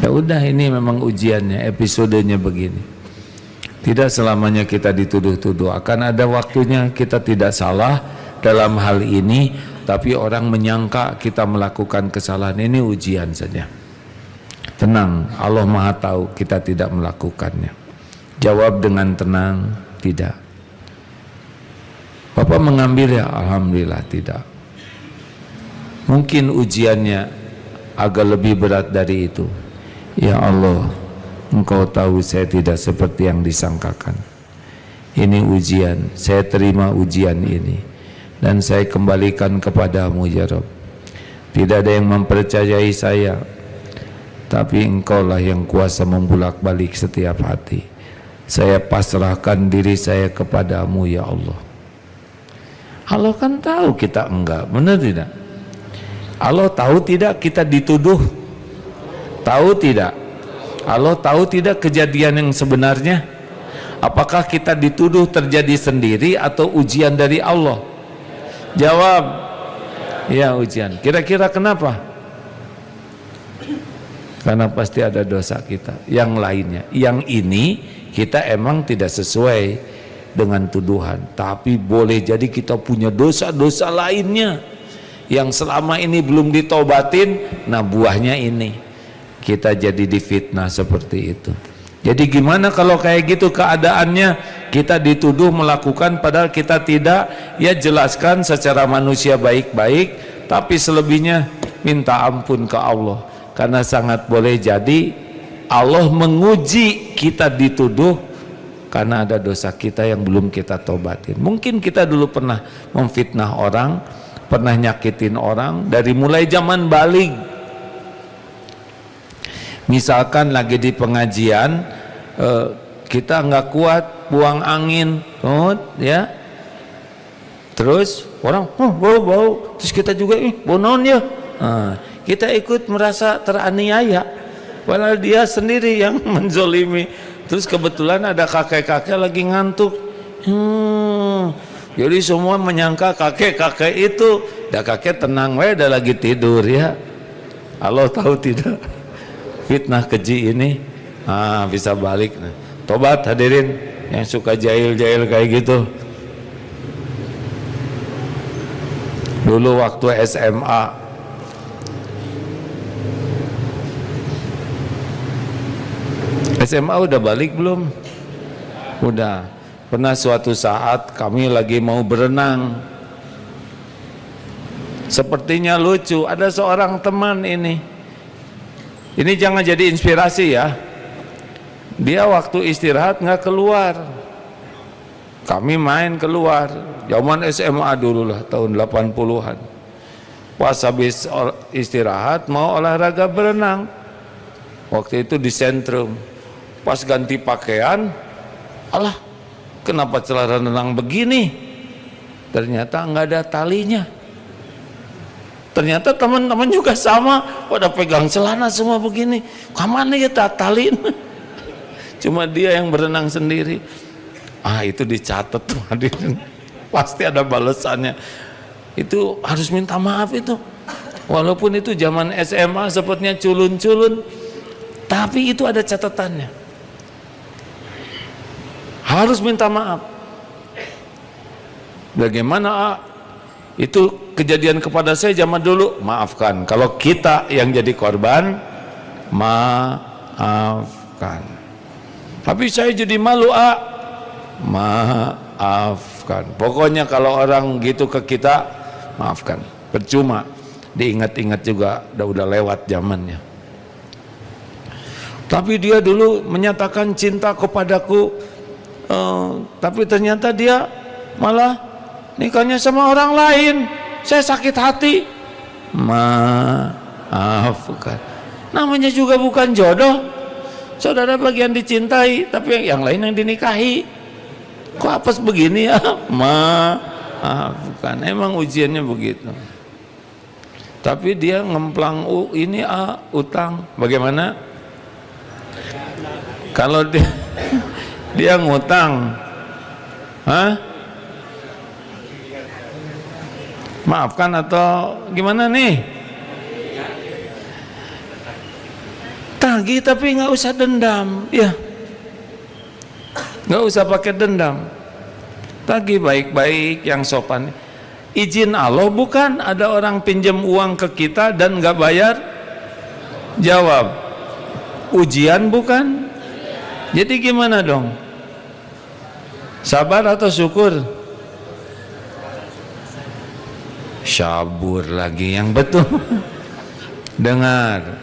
Ya udah, ini memang ujiannya, episodenya begini. Tidak selamanya kita dituduh-tuduh. Akan ada waktunya kita tidak salah dalam hal ini, tapi orang menyangka kita melakukan kesalahan. Ini ujian saja. Tenang, Allah Maha tahu kita tidak melakukannya. Jawab dengan tenang, tidak. Bapak mengambil ya, alhamdulillah tidak. Mungkin ujiannya agak lebih berat dari itu. Ya Allah, Engkau tahu saya tidak seperti yang disangkakan. Ini ujian, saya terima ujian ini dan saya kembalikan kepadamu ya Rabb. Tidak ada yang mempercayai saya, tapi Engkaulah yang kuasa membulak-balik setiap hati. Saya pasrahkan diri saya kepadamu ya Allah. Allah kan tahu kita enggak, benar tidak? Allah tahu tidak kita dituduh? Tahu tidak? Allah tahu tidak kejadian yang sebenarnya? Apakah kita dituduh terjadi sendiri atau ujian dari Allah? Jawab. Ya, ujian. Kira-kira kenapa? Karena pasti ada dosa kita. Yang lainnya, yang ini kita emang tidak sesuai dengan tuduhan, tapi boleh jadi kita punya dosa-dosa lainnya yang selama ini belum ditobatin. Nah, buahnya ini kita jadi difitnah seperti itu. Jadi gimana kalau kayak gitu keadaannya? Kita dituduh melakukan padahal kita tidak. Ya, jelaskan secara manusia baik-baik, tapi selebihnya minta ampun ke Allah. Karena sangat boleh jadi Allah menguji kita dituduh karena ada dosa kita yang belum kita tobatin. Mungkin kita dulu pernah memfitnah orang, pernah nyakitin orang dari mulai zaman baligh. Misalkan lagi di pengajian, kita nggak kuat, buang angin, ya. Terus orang, bau, terus kita juga, bau naon ya. Kita ikut merasa teraniaya, padahal dia sendiri yang menzolimi. Terus kebetulan ada kakek-kakek lagi ngantuk. Jadi semua menyangka kakek-kakek itu, dah kakek tenang, udah lagi tidur ya. Allah tahu tidak? Fitnah keji ini bisa balik. Tobat hadirin yang suka jahil-jahil kayak gitu. Dulu waktu SMA udah balik belum? Udah. Pernah suatu saat kami lagi mau berenang. Sepertinya lucu, ada seorang teman ini. Ini jangan jadi inspirasi ya. Dia waktu istirahat nggak keluar. Kami main keluar. Zaman SMA dulu lah, tahun 80-an. Pas habis istirahat mau olahraga berenang. Waktu itu di sentrum. Pas ganti pakaian, alah, kenapa celana renang begini? Ternyata nggak ada talinya. Ternyata teman-teman juga sama, pada pegang celana semua begini. Kamana ya talin? Cuma dia yang berenang sendiri. Itu dicatat tuh hadirin. Pasti ada balasannya. Itu harus minta maaf itu. Walaupun itu zaman SMA sepertinya culun-culun, tapi itu ada catatannya. Harus minta maaf. Bagaimana itu kejadian kepada saya zaman dulu? Maafkan. Kalau kita yang jadi korban, maafkan. Tapi saya jadi malu, maafkan. Pokoknya kalau orang gitu ke kita, maafkan. Percuma, diingat-ingat juga udah lewat zamannya. Tapi dia dulu menyatakan cinta kepadaku, tapi ternyata dia malah nikahnya sama orang lain. Saya sakit hati. Maafkan. Namanya juga bukan jodoh. Saudara bagian dicintai, tapi yang lain yang dinikahi. Kok apes begini ya? Bukan, emang ujiannya begitu. Tapi dia ngemplang ini utang. Bagaimana? Kalau dia ngutang, maafkan atau gimana nih? Tagih tapi nggak usah dendam, ya. Nggak usah pakai dendam. Tagih baik-baik yang sopan. Izin Allah bukan? Ada orang pinjam uang ke kita dan nggak bayar? Jawab, ujian bukan? Jadi gimana dong? Sabar atau syukur? Syabur lagi yang betul. Dengar,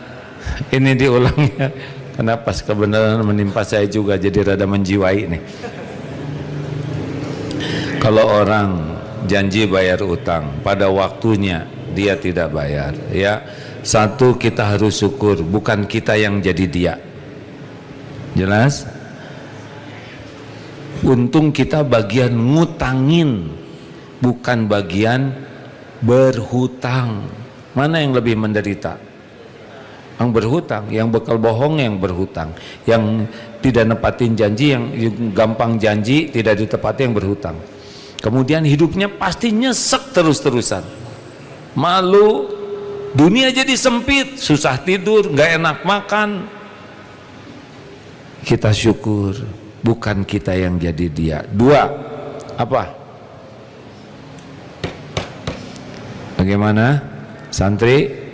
ini diulangnya karena pas kebenaran menimpa saya juga, jadi rada menjiwai nih. Kalau orang janji bayar utang pada waktunya dia tidak bayar, ya, satu, kita harus syukur, bukan kita yang jadi dia. Jelas? Untung kita bagian ngutangin, bukan bagian berhutang. Mana yang lebih menderita? Yang berhutang, yang bekal bohong yang berhutang, yang tidak nepatin janji, yang gampang janji tidak ditepati yang berhutang. Kemudian hidupnya pasti nyesek terus-terusan, malu, dunia jadi sempit, susah tidur, nggak enak makan. Kita syukur, bukan kita yang jadi dia. Dua, apa? Bagaimana, santri?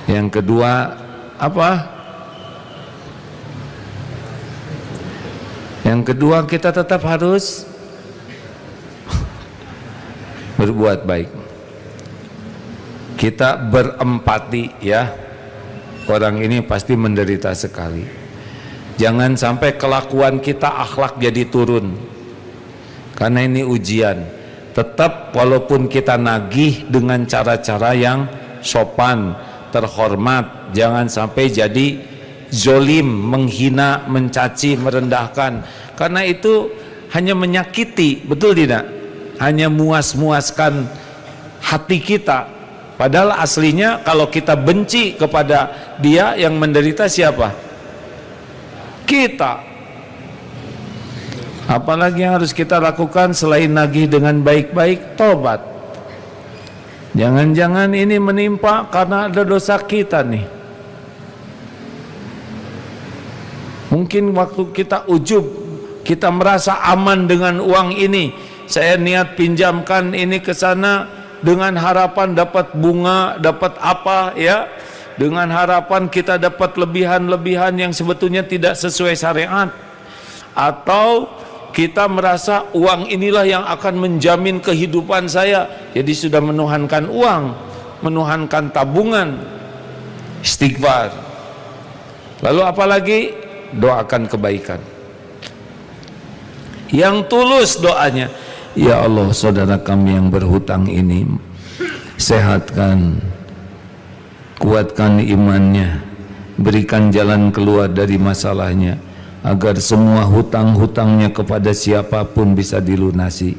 Yang kedua, apa? Yang kedua, kita tetap harus berbuat baik. Kita berempati, ya. Orang ini pasti menderita sekali. Jangan sampai kelakuan kita, akhlak jadi turun, karena ini ujian. Tetap walaupun kita nagih dengan cara-cara yang sopan, terhormat, jangan sampai jadi zolim, menghina, mencaci, merendahkan, karena itu hanya menyakiti, betul tidak? Hanya muas-muaskan hati kita, padahal aslinya kalau kita benci kepada dia, yang menderita siapa? Kita. Apalagi yang harus kita lakukan selain nagih dengan baik-baik? Tobat. Jangan-jangan ini menimpa karena ada dosa kita nih. Mungkin waktu kita ujub, kita merasa aman dengan uang ini, saya niat pinjamkan ini ke sana dengan harapan dapat bunga, dapat apa, ya, dengan harapan kita dapat lebihan-lebihan yang sebetulnya tidak sesuai syariat. Atau kita merasa uang inilah yang akan menjamin kehidupan saya, jadi sudah menuhankan uang, menuhankan tabungan. Istighfar. Lalu apalagi? Doakan kebaikan. Yang tulus doanya, ya Allah, saudara kami yang berhutang ini, sehatkan, kuatkan imannya, berikan jalan keluar dari masalahnya, agar semua hutang-hutangnya kepada siapapun bisa dilunasi.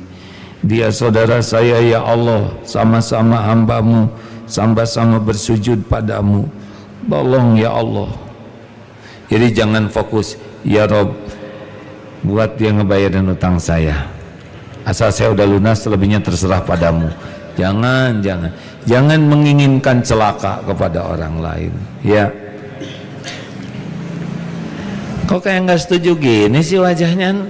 Dia saudara saya, ya Allah, sama-sama hamba-Mu, sama-sama bersujud padamu, tolong ya Allah. Jadi jangan fokus, ya Rob, buat dia ngebayarin utang saya, asal saya udah lunas, selebihnya terserah padamu. Jangan menginginkan celaka kepada orang lain, ya. Kok kayak nggak setuju gini sih wajahnya?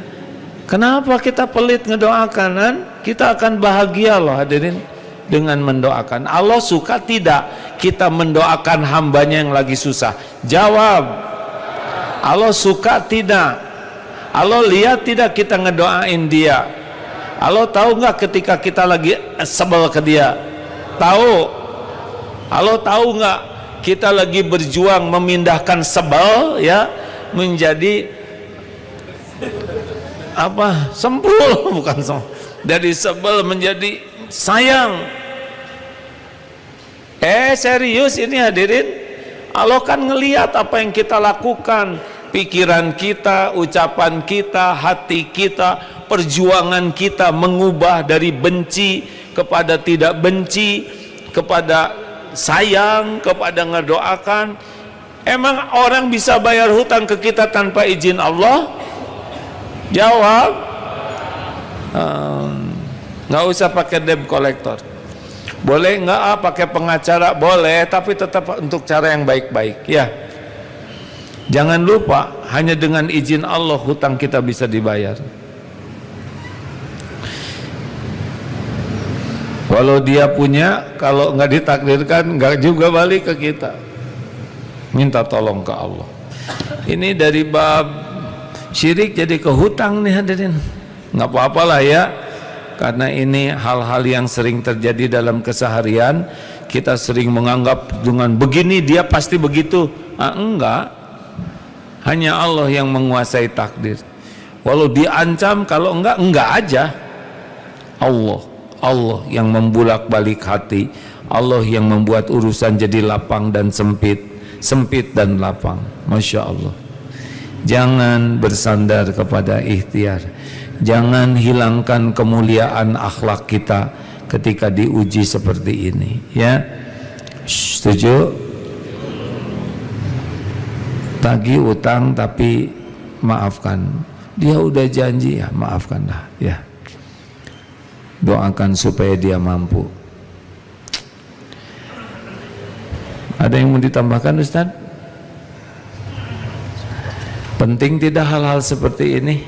Kenapa kita pelit ngedoakan? Kan kita akan bahagia loh hadirin dengan mendoakan. Allah suka tidak kita mendoakan hambanya yang lagi susah? Jawab. Allah suka tidak? Allah lihat tidak kita ngedoain dia? Allah tahu nggak ketika kita lagi sebel ke dia? Tahu. Allah tahu nggak kita lagi berjuang memindahkan sebel, ya, menjadi apa? Sempul, bukan sempul. Dari sebel menjadi sayang. Serius ini hadirin. Allah kan ngelihat apa yang kita lakukan. pikiran kita, ucapan kita, hati kita, perjuangan kita mengubah dari benci kepada tidak benci, kepada sayang, kepada ngedoakan. Emang orang bisa bayar hutang ke kita tanpa izin Allah? Jawab, nggak usah pakai debt collector. Boleh nggak pakai pengacara? Boleh, tapi tetap untuk cara yang baik-baik ya. Jangan lupa, hanya dengan izin Allah hutang kita bisa dibayar. Walau dia punya, kalau nggak ditakdirkan nggak juga balik ke kita. Minta tolong ke Allah. Ini dari bab syirik jadi ke hutang nih hadirin. Nggak apa-apalah ya, karena ini hal-hal yang sering terjadi dalam keseharian. Kita sering menganggap dengan begini dia pasti begitu. Enggak. Hanya Allah yang menguasai takdir. Walau diancam, kalau enggak aja. Allah yang membulak-balik hati. Allah yang membuat urusan jadi lapang dan sempit dan lapang. Masya Allah. Jangan bersandar kepada ikhtiar. Jangan hilangkan kemuliaan akhlak kita ketika diuji seperti ini ya. Setuju? Tagih utang tapi maafkan. Dia udah janji ya, maafkanlah ya. Doakan supaya dia mampu. Ada yang mau ditambahkan Ustaz? Penting tidak hal-hal seperti ini?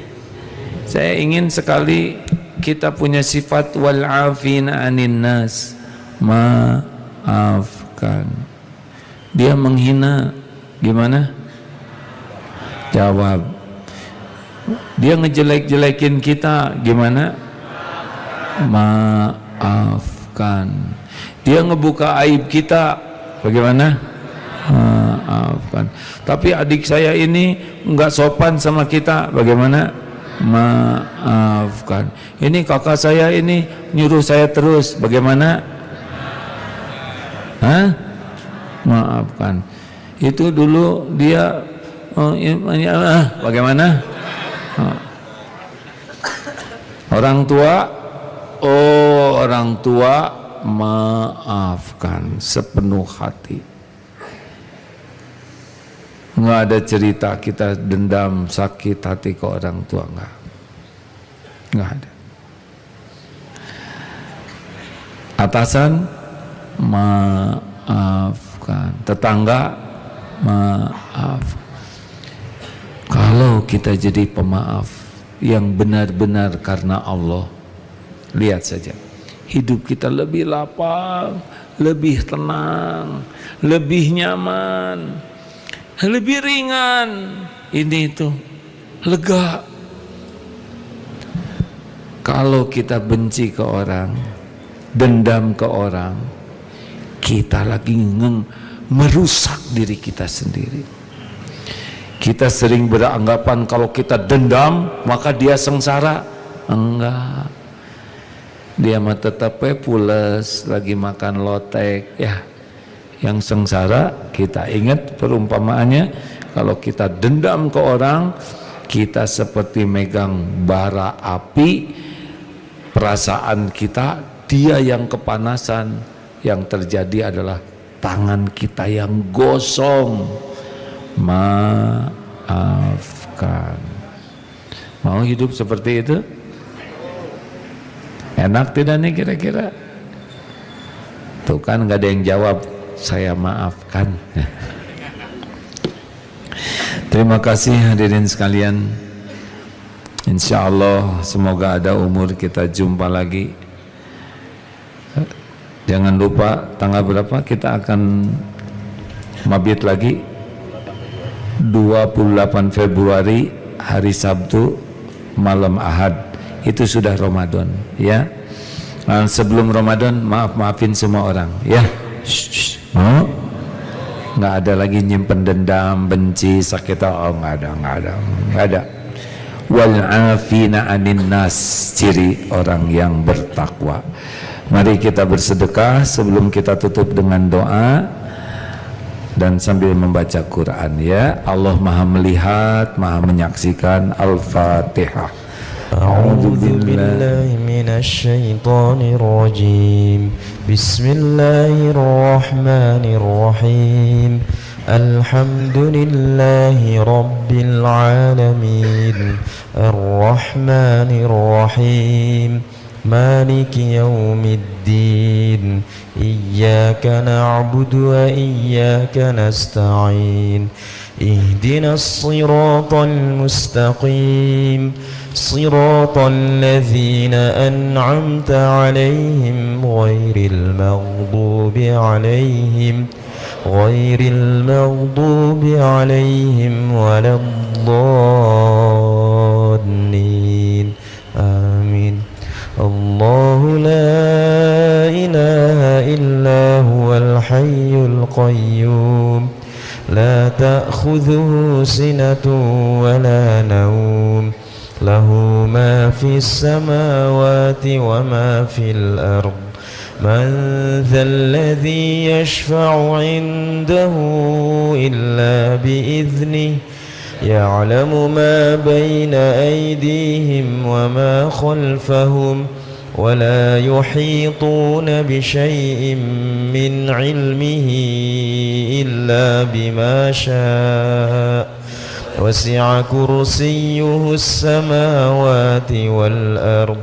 Saya ingin sekali kita punya sifat wal afina anin nas, maafkan. Dia menghina, gimana? Jawab. Dia ngejelek-jelekin kita, gimana? Maafkan. Dia ngebuka aib kita, bagaimana? Maafkan. Tapi adik saya ini enggak sopan sama kita, bagaimana? Maafkan. Ini kakak saya ini nyuruh saya terus, bagaimana? Maafkan. Itu dulu dia bagaimana? Orang tua maafkan sepenuh hati. Nggak ada cerita kita dendam sakit hati ke orang tua, nggak ada. Atasan maafkan, tetangga maaf. Kalau kita jadi pemaaf yang benar-benar karena Allah, lihat saja hidup kita lebih lapang, lebih tenang, lebih nyaman, lebih ringan. Ini itu lega. Kalau kita benci ke orang, dendam ke orang, kita lagi merusak diri kita sendiri. Kita sering beranggapan kalau kita dendam maka dia sengsara. Enggak. Dia mah tetap pules lagi makan lotek ya. Yang sengsara, kita ingat perumpamaannya, kalau kita dendam ke orang, kita seperti megang bara api. Perasaan kita, dia yang kepanasan. Yang terjadi adalah tangan kita yang gosong. Maafkan. Mau hidup seperti itu? Enak tidak nih kira-kira? Tuh kan gak ada yang jawab, saya maafkan. Terima kasih hadirin sekalian. Insya Allah semoga ada umur kita jumpa lagi. Jangan lupa tanggal berapa kita akan mabit lagi. 28 Februari hari Sabtu malam Ahad, itu sudah Ramadan ya. Sebelum Ramadan maafin semua orang ya. Nggak ada lagi nyimpen dendam, benci, sakit. Nggak ada. Wal afina anin nas, ciri orang yang bertakwa. Mari kita bersedekah sebelum kita tutup dengan doa. dan sambil membaca Quran ya. Allah Maha melihat, Maha menyaksikan. Al-Fatihah. A'udzu billahi minasy syaithanir rajim. Bismillahirrahmanirrahim. Alhamdulillahi rabbil alamin. Ar-Rahmanir Rahim. Maliki yaumiddin. Iyyaka na'budu wa iyyaka nasta'in. Ihdinas siratal mustaqim. Siratal ladzina an'amta 'alaihim ghairil maghdubi 'alaihim waladdallin. Amin. Allahu la ilaha illa huwal hayyul qayyum. La ta'khudhuhu sinatun wa la nawm. Lahu ma fis samawati wa ma fil ard. Man dhal ladzi yashfa'u 'indahu illa bi'idhnihi. Ya'lamu ma bayna aydihim wa ma khalfahum. ولا يحيطون بشيء من علمه إلا بما شاء. وسع كرسيه السماوات والأرض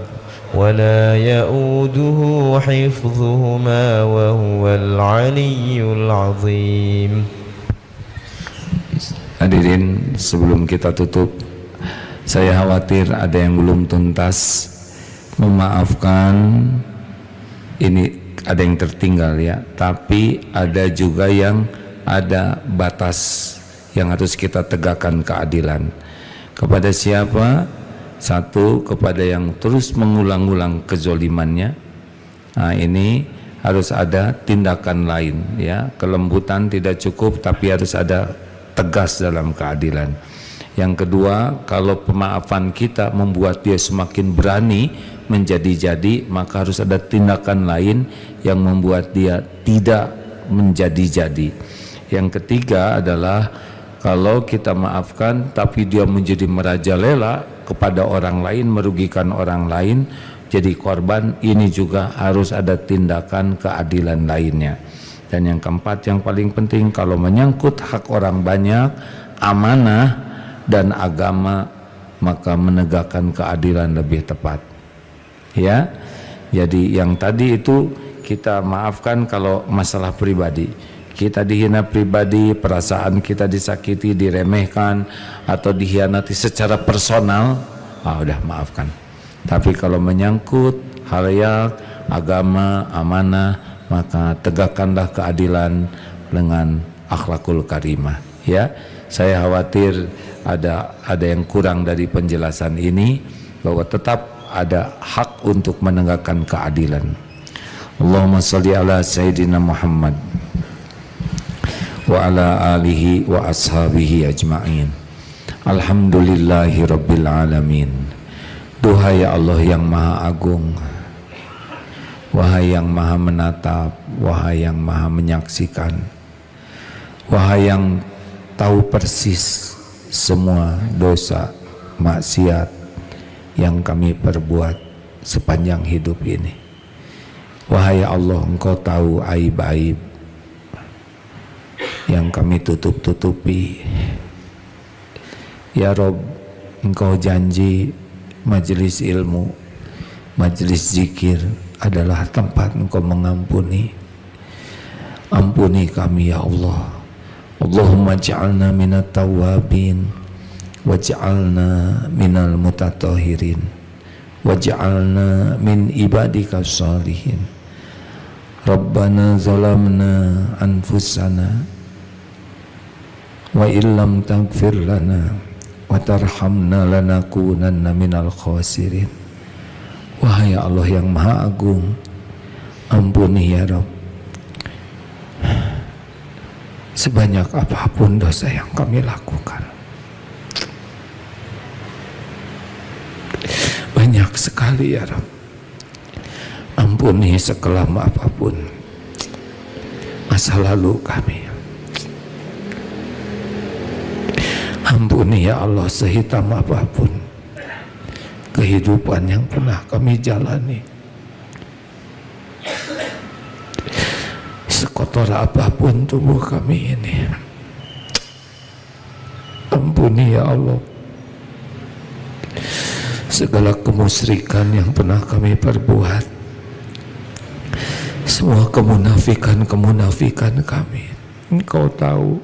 ولا يؤوده حفظهما وهو العلي العظيم. Hadirin, sebelum kita tutup, saya khawatir ada yang belum tuntas. Memaafkan, ini ada yang tertinggal ya, tapi ada juga yang ada batas yang harus kita tegakkan keadilan. Kepada siapa? Satu, kepada yang terus mengulang-ulang kezolimannya. Nah, ini harus ada tindakan lain ya. Kelembutan tidak cukup, tapi harus ada tegas dalam keadilan. Yang kedua, kalau pemaafan kita membuat dia semakin berani menjadi-jadi, maka harus ada tindakan lain yang membuat dia tidak menjadi-jadi. Yang ketiga adalah kalau kita maafkan tapi dia menjadi merajalela kepada orang lain, merugikan orang lain, jadi korban, ini juga harus ada tindakan keadilan lainnya. Dan yang keempat, yang paling penting, kalau menyangkut hak orang banyak, amanah dan agama, maka menegakkan keadilan lebih tepat. Ya, jadi yang tadi itu kita maafkan kalau masalah pribadi, kita dihina pribadi, perasaan kita disakiti, diremehkan atau dikhianati secara personal, udah maafkan. Tapi kalau menyangkut halayak, agama, amanah, maka tegakkanlah keadilan dengan akhlakul karimah. Ya, saya khawatir ada yang kurang dari penjelasan ini, bahwa tetap ada hak untuk menegakkan keadilan. Allahumma shalli ala sayyidina Muhammad wa ala alihi wa ashabihi ajma'in. Alhamdulillahi rabbil alamin. Duhai Allah yang maha agung, wahai yang maha menatap, wahai yang maha menyaksikan, wahai yang tahu persis semua dosa maksiat yang kami perbuat sepanjang hidup ini. Wahai Allah, Engkau tahu aib-aib yang kami tutup-tutupi. Ya Rob, Engkau janji majelis ilmu, majelis zikir adalah tempat Engkau mengampuni. Ampuni kami ya Allah. Allahumma ja'alna minat tawabin, waj'alna minal mutatahirin, waj'alna min ibadika shalihin. Rabbana zalamna anfusana wa illam taghfir lana wa tarhamna lanakunanna minal khasirin. Wahai Allah yang maha agung, ampuni ya Rabb sebanyak apapun dosa yang kami lakukan. Banyak sekali ya Rabb. Ampuni sekelam apapun masa lalu kami. Ampuni ya Allah sehitam apapun kehidupan yang pernah kami jalani, sekotor apapun tubuh kami ini. Ampuni ya Allah segala kemusyrikan yang pernah kami perbuat, semua kemunafikan kami. Engkau tahu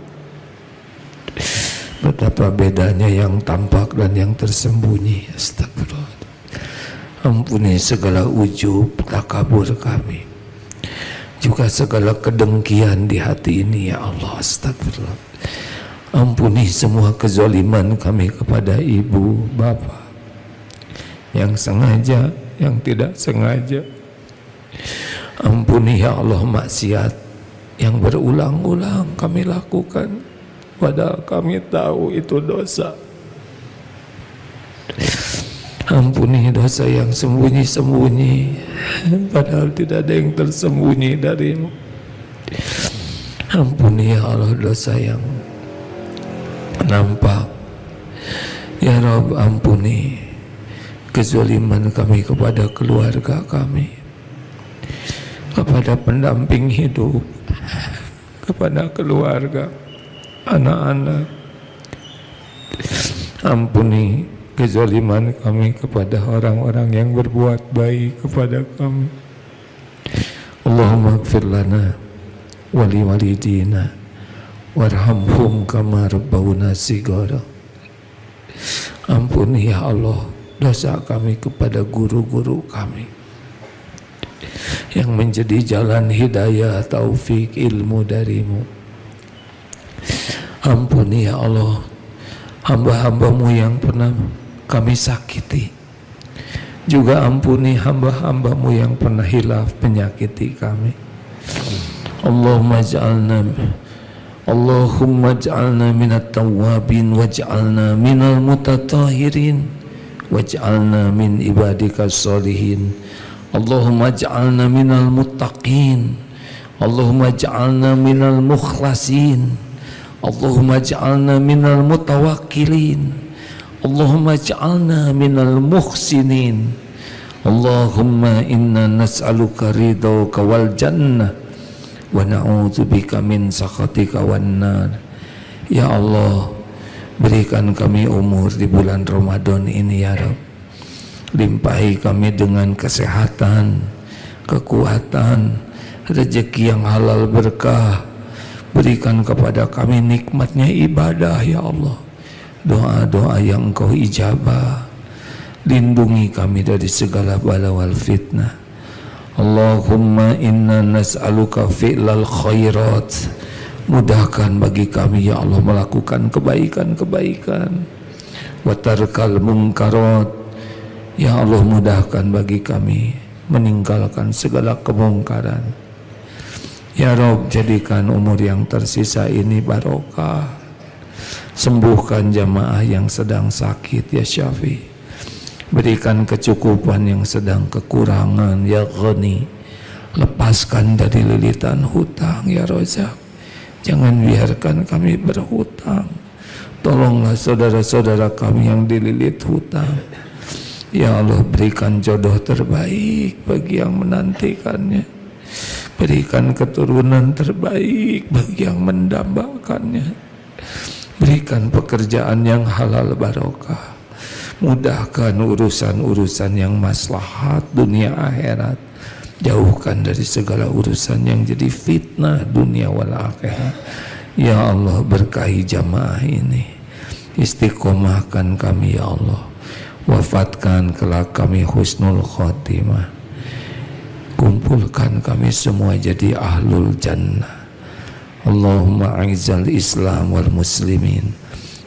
betapa bedanya yang tampak dan yang tersembunyi. Astagfirullah. Ampuni segala ujub, takabur kami, juga segala kedengkian di hati ini ya Allah. Astagfirullah. Ampuni semua kezaliman kami kepada ibu, bapak, yang sengaja, yang tidak sengaja. Ampuni ya Allah maksiat yang berulang-ulang kami lakukan, padahal kami tahu itu dosa. Ampuni dosa yang sembunyi-sembunyi, padahal tidak ada yang tersembunyi darimu. Ampuni ya Allah dosa yang nampak. Ya Rabb, ampuni kezaliman kami kepada keluarga kami, kepada pendamping hidup, kepada keluarga, anak-anak. Ampuni kezaliman kami kepada orang-orang yang berbuat baik kepada kami. Allahumma ighfir lana wa li walidina warhamhum kama rabbawna shighara. Ampuni ya Allah dosa kami kepada guru-guru kami yang menjadi jalan hidayah, taufik, ilmu darimu. Ampuni ya Allah hamba-hambamu yang pernah kami sakiti, juga ampuni hamba-hambamu yang pernah hilaf menyakiti kami. Allahumma ja'alna minat tawwabin waj'alna minal mutatahirin waj'alna min ibadika sholihin. Allahumma ja'alna minal muttaqin, Allahumma ja'alna minal mukhlasin, Allahumma ja'alna minal mutawakkilin, Allahumma ja'alna minal muhsinin. Allahumma inna nas'aluka ridhaka wal jannah wa na'udzubika min sakhatika wan nar. Ya Allah, berikan kami umur di bulan Ramadan ini ya Rabb. Limpahi kami dengan kesehatan, kekuatan, rezeki yang halal berkah. Berikan kepada kami nikmatnya ibadah ya Allah. Doa-doa yang Engkau ijabah. Lindungi kami dari segala bala wal fitnah. Allahumma inna nas'aluka fi'lal khairat. Mudahkan bagi kami ya Allah melakukan kebaikan-kebaikan. Wa tarkal munkarat. Ya Allah, mudahkan bagi kami meninggalkan segala kemungkaran. Ya Rabb, jadikan umur yang tersisa ini barokah. Sembuhkan jamaah yang sedang sakit ya Syafi. Berikan kecukupan yang sedang kekurangan ya Ghani. Lepaskan dari lilitan hutang ya Razak. Jangan biarkan kami berhutang. Tolonglah saudara-saudara kami yang dililit hutang. Ya Allah, berikan jodoh terbaik bagi yang menantikannya. Berikan keturunan terbaik bagi yang mendambakannya. Berikan pekerjaan yang halal barokah. Mudahkan urusan-urusan yang maslahat dunia akhirat. Jauhkan dari segala urusan yang jadi fitnah dunia wal akhirat. Ya Allah, berkahi jamaah ini. Istiqomahkan kami ya Allah. Wafatkan kelak kami husnul khotimah. Kumpulkan kami semua jadi ahlul jannah. Allahumma a'izzal islam wal muslimin.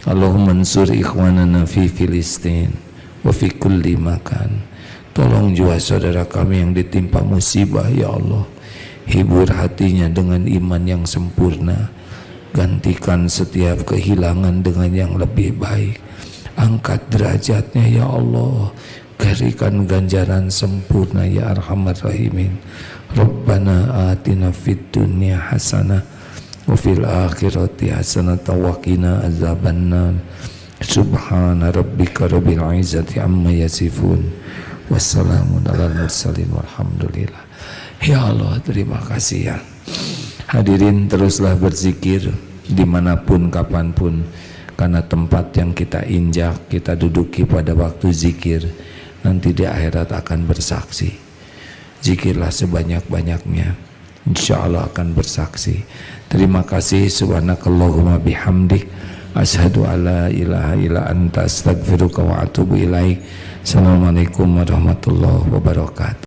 Allahumma ansur ikhwanana fi Filistin wa fi kulli makan. Tolong jua saudara kami yang ditimpa musibah ya Allah. Hibur hatinya dengan iman yang sempurna. Gantikan setiap kehilangan dengan yang lebih baik. Angkat derajatnya ya Allah. Berikan ganjaran sempurna ya Arhamar Rahimin. Rabbana atina fid dunya hasanah wa fil akhirati hasanah wa qina azabannar. Subhana rabbika rabbil izzati amma yasifun. Wassalamun alal mursalin walhamdulillah. Ya Allah, terima kasih ya. Hadirin, teruslah berzikir dimanapun kapanpun, karena tempat yang kita injak, kita duduki pada waktu zikir nanti di akhirat akan bersaksi. Zikirlah sebanyak-banyaknya, insya Allah akan bersaksi. Terima kasih. Subhanakallahumma bihamdik, asyhadu alla ilaha illa anta, astaghfiruka wa atubu ilaik. Assalamualaikum warahmatullahi wabarakatuh.